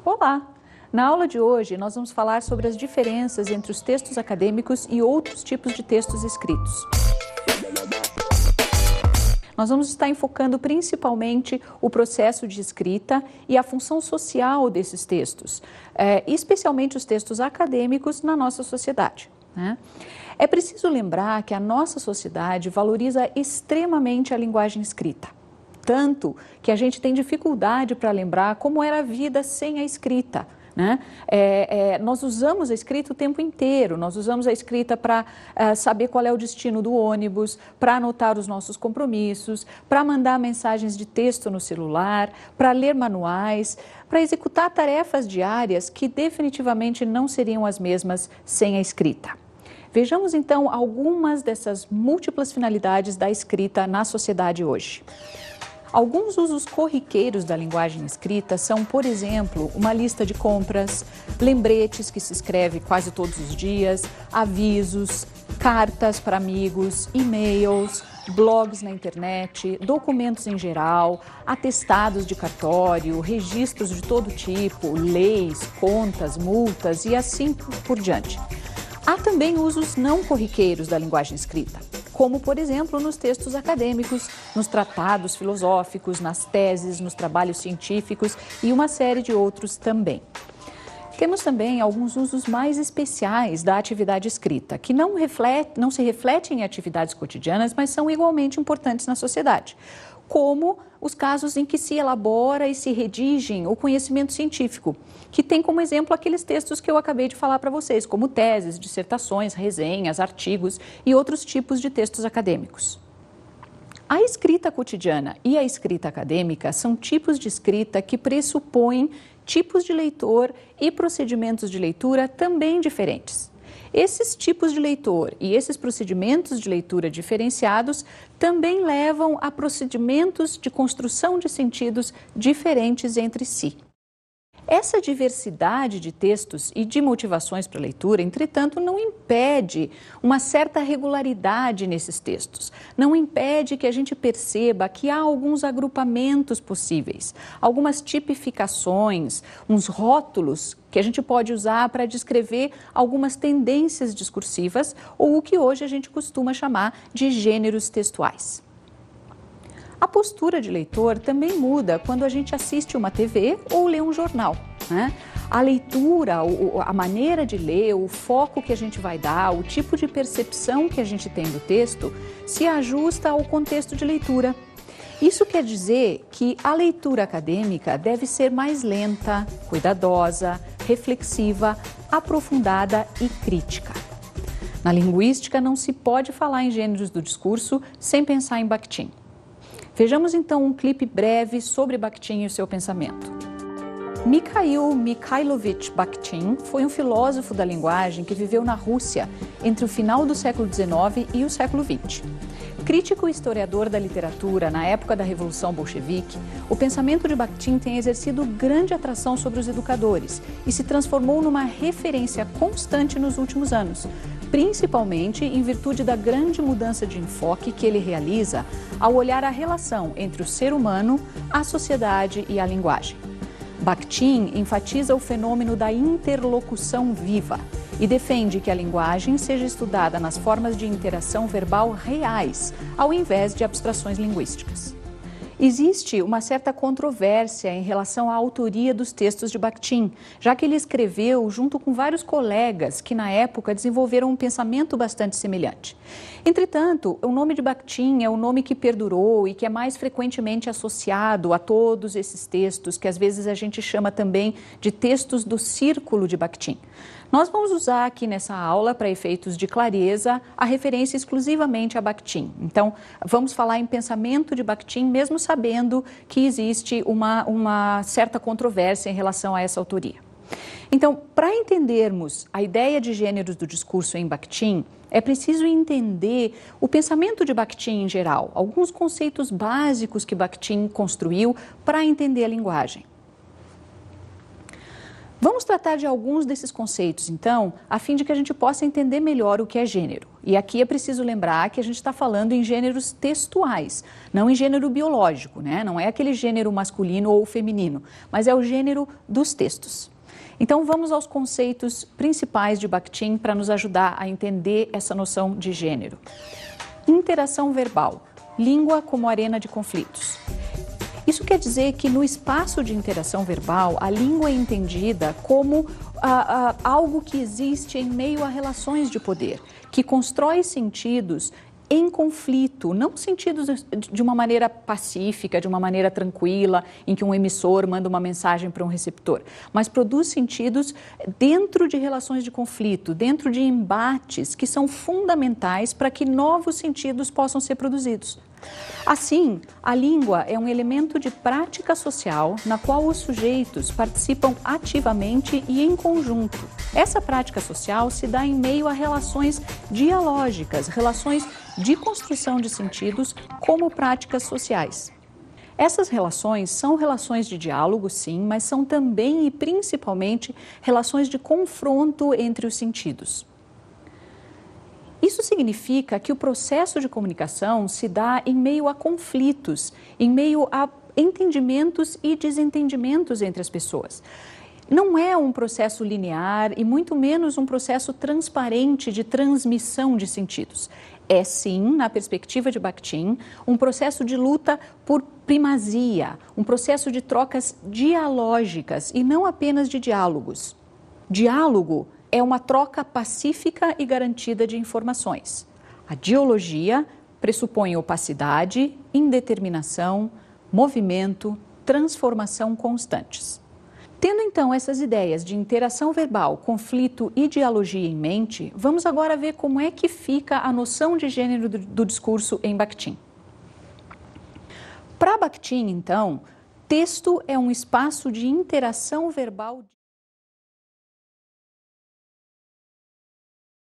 Olá! Na aula de hoje, nós vamos falar sobre as diferenças entre os textos acadêmicos e outros tipos de textos escritos. Nós vamos estar enfocando principalmente o processo de escrita e a função social desses textos, especialmente os textos acadêmicos na nossa sociedade, né? É preciso lembrar que a nossa sociedade valoriza extremamente a linguagem escrita. Tanto que a gente tem dificuldade para lembrar como era a vida sem a escrita, né? Nós usamos a escrita o tempo inteiro, nós usamos a escrita para saber qual é o destino do ônibus, para anotar os nossos compromissos, para mandar mensagens de texto no celular, para ler manuais, para executar tarefas diárias que definitivamente não seriam as mesmas sem a escrita. Vejamos então algumas dessas múltiplas finalidades da escrita na sociedade hoje. Alguns usos corriqueiros da linguagem escrita são, por exemplo, uma lista de compras, lembretes que se escreve quase todos os dias, avisos, cartas para amigos, e-mails, blogs na internet, documentos em geral, atestados de cartório, registros de todo tipo, leis, contas, multas e assim por diante. Há também usos não corriqueiros da linguagem escrita, como, por exemplo, nos textos acadêmicos, nos tratados filosóficos, nas teses, nos trabalhos científicos e uma série de outros também. Temos também alguns usos mais especiais da atividade escrita, que não se refletem em atividades cotidianas, mas são igualmente importantes na sociedade, como os casos em que se elabora e se redigem o conhecimento científico, que tem como exemplo aqueles textos que eu acabei de falar para vocês, como teses, dissertações, resenhas, artigos e outros tipos de textos acadêmicos. A escrita cotidiana e a escrita acadêmica são tipos de escrita que pressupõem tipos de leitor e procedimentos de leitura também diferentes. Esses tipos de leitor e esses procedimentos de leitura diferenciados também levam a procedimentos de construção de sentidos diferentes entre si. Essa diversidade de textos e de motivações para a leitura, entretanto, não impede uma certa regularidade nesses textos. Não impede que a gente perceba que há alguns agrupamentos possíveis, algumas tipificações, uns rótulos que a gente pode usar para descrever algumas tendências discursivas ou o que hoje a gente costuma chamar de gêneros textuais. A postura de leitor também muda quando a gente assiste uma TV ou lê um jornal, né? A leitura, a maneira de ler, o foco que a gente vai dar, o tipo de percepção que a gente tem do texto se ajusta ao contexto de leitura. Isso quer dizer que a leitura acadêmica deve ser mais lenta, cuidadosa, reflexiva, aprofundada e crítica. Na linguística não se pode falar em gêneros do discurso sem pensar em Bakhtin. Vejamos então um clipe breve sobre Bakhtin e o seu pensamento. Mikhail Mikhailovich Bakhtin foi um filósofo da linguagem que viveu na Rússia entre o final do século XIX e o século XX. Crítico e historiador da literatura na época da Revolução Bolchevique, o pensamento de Bakhtin tem exercido grande atração sobre os educadores e se transformou numa referência constante nos últimos anos, principalmente em virtude da grande mudança de enfoque que ele realiza ao olhar a relação entre o ser humano, a sociedade e a linguagem. Bakhtin enfatiza o fenômeno da interlocução viva e defende que a linguagem seja estudada nas formas de interação verbal reais, ao invés de abstrações linguísticas. Existe uma certa controvérsia em relação à autoria dos textos de Bakhtin, já que ele escreveu junto com vários colegas que, na época, desenvolveram um pensamento bastante semelhante. Entretanto, o nome de Bakhtin é o nome que perdurou e que é mais frequentemente associado a todos esses textos, que às vezes a gente chama também de textos do círculo de Bakhtin. Nós vamos usar aqui nessa aula, para efeitos de clareza, a referência exclusivamente a Bakhtin. Então, vamos falar em pensamento de Bakhtin, mesmo sabendo que existe uma certa controvérsia em relação a essa autoria. Então, para entendermos a ideia de gêneros do discurso em Bakhtin, é preciso entender o pensamento de Bakhtin em geral, alguns conceitos básicos que Bakhtin construiu para entender a linguagem. Vamos tratar de alguns desses conceitos, então, a fim de que a gente possa entender melhor o que é gênero. E aqui é preciso lembrar que a gente está falando em gêneros textuais, não em gênero biológico, né? Não é aquele gênero masculino ou feminino, mas é o gênero dos textos. Então, vamos aos conceitos principais de Bakhtin para nos ajudar a entender essa noção de gênero. Interação verbal, língua como arena de conflitos. Isso quer dizer que no espaço de interação verbal, a língua é entendida como algo que existe em meio a relações de poder, que constrói sentidos em conflito, não sentidos de uma maneira pacífica, de uma maneira tranquila, em que um emissor manda uma mensagem para um receptor, mas produz sentidos dentro de relações de conflito, dentro de embates que são fundamentais para que novos sentidos possam ser produzidos. Assim, a língua é um elemento de prática social na qual os sujeitos participam ativamente e em conjunto. Essa prática social se dá em meio a relações dialógicas, relações de construção de sentidos como práticas sociais. Essas relações são relações de diálogo, sim, mas são também e principalmente relações de confronto entre os sentidos. Isso significa que o processo de comunicação se dá em meio a conflitos, em meio a entendimentos e desentendimentos entre as pessoas. Não é um processo linear e muito menos um processo transparente de transmissão de sentidos. É sim, na perspectiva de Bakhtin, um processo de luta por primazia, um processo de trocas dialógicas e não apenas de diálogos. Diálogo é uma troca pacífica e garantida de informações. A dialogia pressupõe opacidade, indeterminação, movimento, transformação constantes. Tendo então essas ideias de interação verbal, conflito e dialogia em mente, vamos agora ver como é que fica a noção de gênero do discurso em Bakhtin. Para Bakhtin, então, texto é um espaço de interação verbal